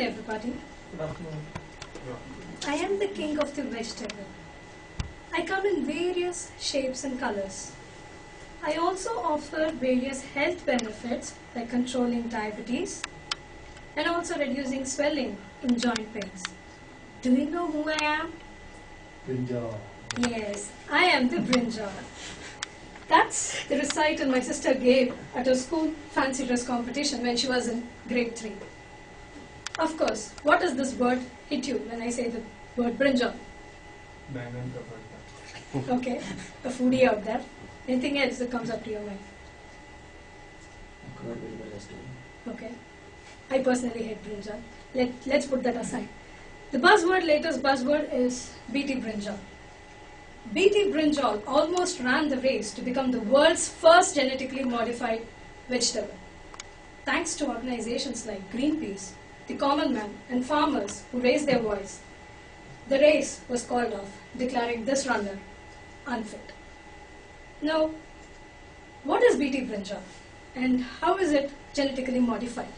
everybody. Good afternoon. I am the king of the vegetable. I come in various shapes and colors. I also offer various health benefits like controlling diabetes and also reducing swelling in joint pains. Do you know who I am? Brinjal. Yes, I am the brinjal. That's the recital my sister gave at her school fancy dress competition when she was in grade 3. Of course, what does this word hit you when I say the word brinjal? Bangan ka parta. Okay, a foodie out there. Anything else that comes up to your mind? Okay. I personally hate brinjal. Let's put that aside. The latest buzzword is BT brinjal. BT brinjal almost ran the race to become the world's first genetically modified vegetable. Thanks to organizations like Greenpeace, the common man, and farmers who raised their voice, the race was called off, declaring this runner unfit. Now, what is BT brinjal and how is it genetically modified?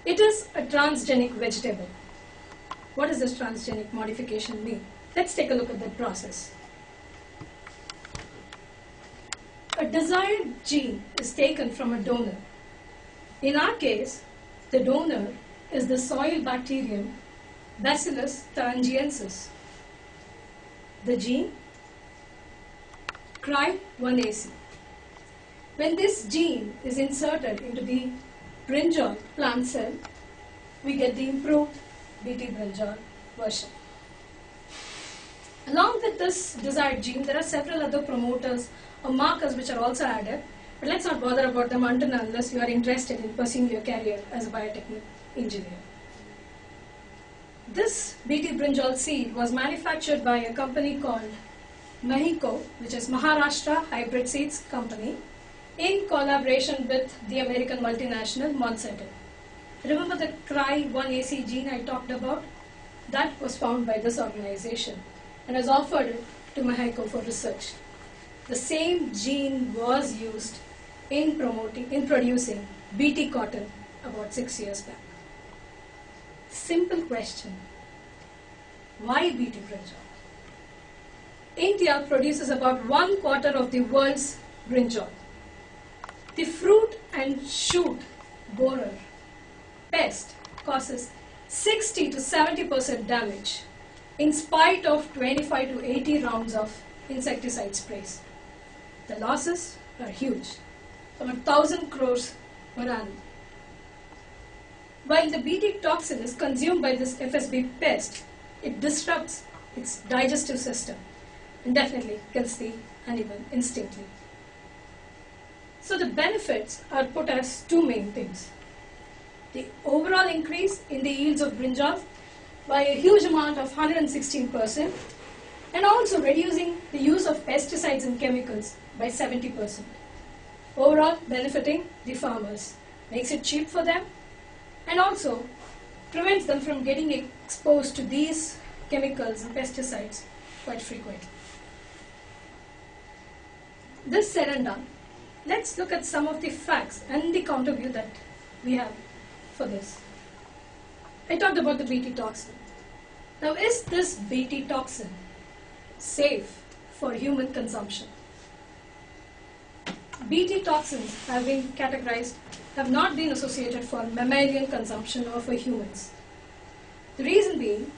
It is a transgenic vegetable. What does this transgenic modification mean? Let's take a look at that process. A desired gene is taken from a donor. In our case, the donor is the soil bacterium Bacillus thuringiensis. The gene CRY1AC. When this gene is inserted into the brinjal plant cell, we get the improved BT brinjal version. Along with this desired gene, there are several other promoters or markers which are also added, but let's not bother about them until and unless you are interested in pursuing your career as a biotechnical engineer. This BT brinjal seed was manufactured by a company called Mahiko, which is Maharashtra Hybrid Seeds Company, in collaboration with the American multinational Monsanto. Remember the CRY1AC gene I talked about? That was found by this organization and was offered to Mahiko for research. The same gene was used in producing BT cotton about 6 years back. Simple question. Why BT brinjal? India produces about 1/4 of the world's brinjal. The fruit and shoot borer pest causes 60 to 70% damage in spite of 25 to 80 rounds of insecticide sprays. The losses are huge, about 1,000 crores per annum. While the BT toxin is consumed by this FSB pest, it disrupts its digestive system and definitely kills the animal instantly. So the benefits are put as two main things. The overall increase in the yields of brinjal by a huge amount of 116%, and also reducing the use of pesticides and chemicals by 70%. Overall benefiting the farmers, makes it cheap for them, and also prevents them from getting exposed to these chemicals and pesticides quite frequently. This said and done, let's look at some of the facts and the counter view that we have for this. I talked about the BT toxin. Now, is this BT toxin safe for human consumption? BT toxins have been categorized, have not been associated for mammalian consumption or for humans. The reason being,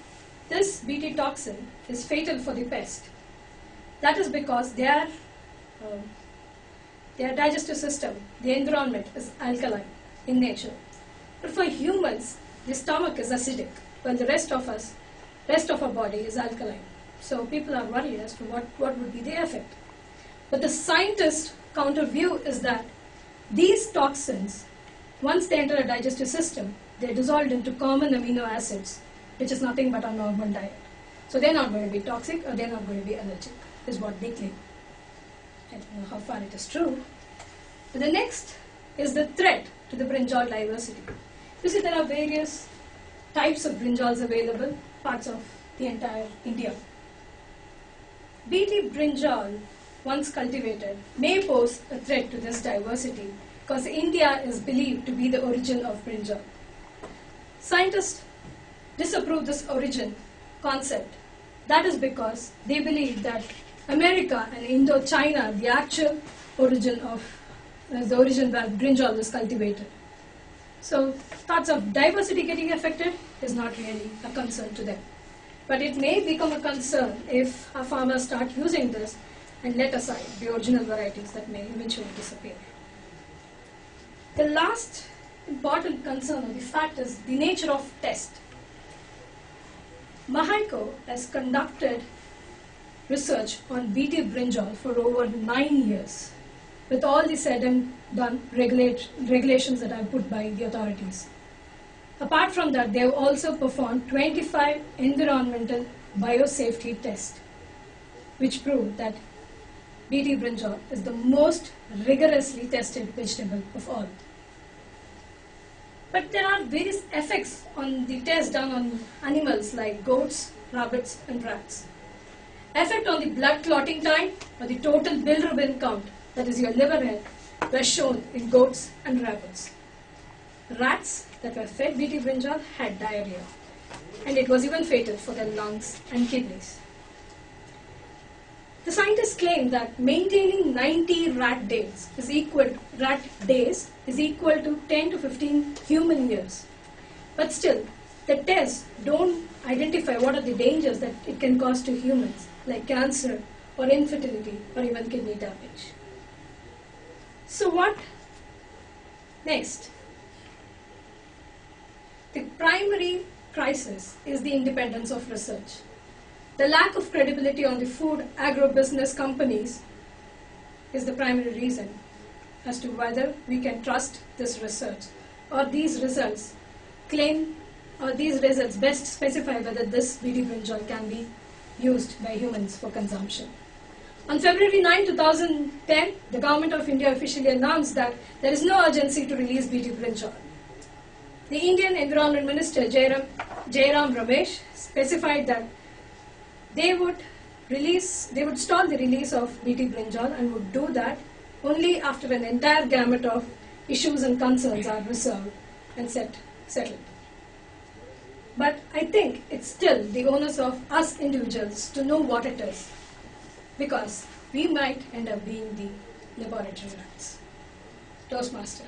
this BT toxin is fatal for the pest. That is because their digestive system, the environment is alkaline in nature. But for humans, the stomach is acidic, while the rest of our body is alkaline. So people are worried as to what would be the effect. But the scientist counter view is that these toxins, once they enter a digestive system, they're dissolved into common amino acids, which is nothing but our normal diet. So they're not going to be toxic or they're not going to be allergic, is what they claim. I don't know how far it is true. But the next is the threat to the brinjal diversity. You see, there are various types of brinjals available, parts of the entire India. BT brinjal, once cultivated, may pose a threat to this diversity because India is believed to be the origin of brinjal. Scientists disapprove this origin concept. That is because they believe that America and Indochina are the actual origin of the origin where brinjal was cultivated. So thoughts of diversity getting affected is not really a concern to them. But it may become a concern if our farmers start using this and let aside the original varieties that may eventually disappear. The last important concern or the fact is the nature of test. Mahiko has conducted research on BT brinjal for over 9 years, with all the said and done regulations that are put by the authorities. Apart from that, they have also performed 25 environmental biosafety tests, which prove that BT brinjal is the most rigorously tested vegetable of all. But there are various effects on the tests done on animals like goats, rabbits, and rats. Effect on the blood clotting time or the total bilirubin count, that is your liver health, were shown in goats and rabbits. Rats that were fed BT brinjal had diarrhea, and it was even fatal for their lungs and kidneys. The scientists claim that maintaining 90 rat days is equal to 10 to 15 human years. But still, the tests don't identify what are the dangers that it can cause to humans, like cancer or infertility or even kidney damage. So what next? The primary crisis is the independence of research. The lack of credibility on the food agribusiness companies is the primary reason as to whether we can trust this research, or these results best specify whether this BT brinjal can be used by humans for consumption. On February 9, 2010, the Government of India officially announced that there is no urgency to release BT brinjal. The Indian Environment Minister Jairam Ramesh specified that they would stall the release of BT brinjal and would do that only after an entire gamut of issues and concerns are resolved and settled. But I think it's still the onus of us individuals to know what it is, because we might end up being the laboratory rats. Toastmaster.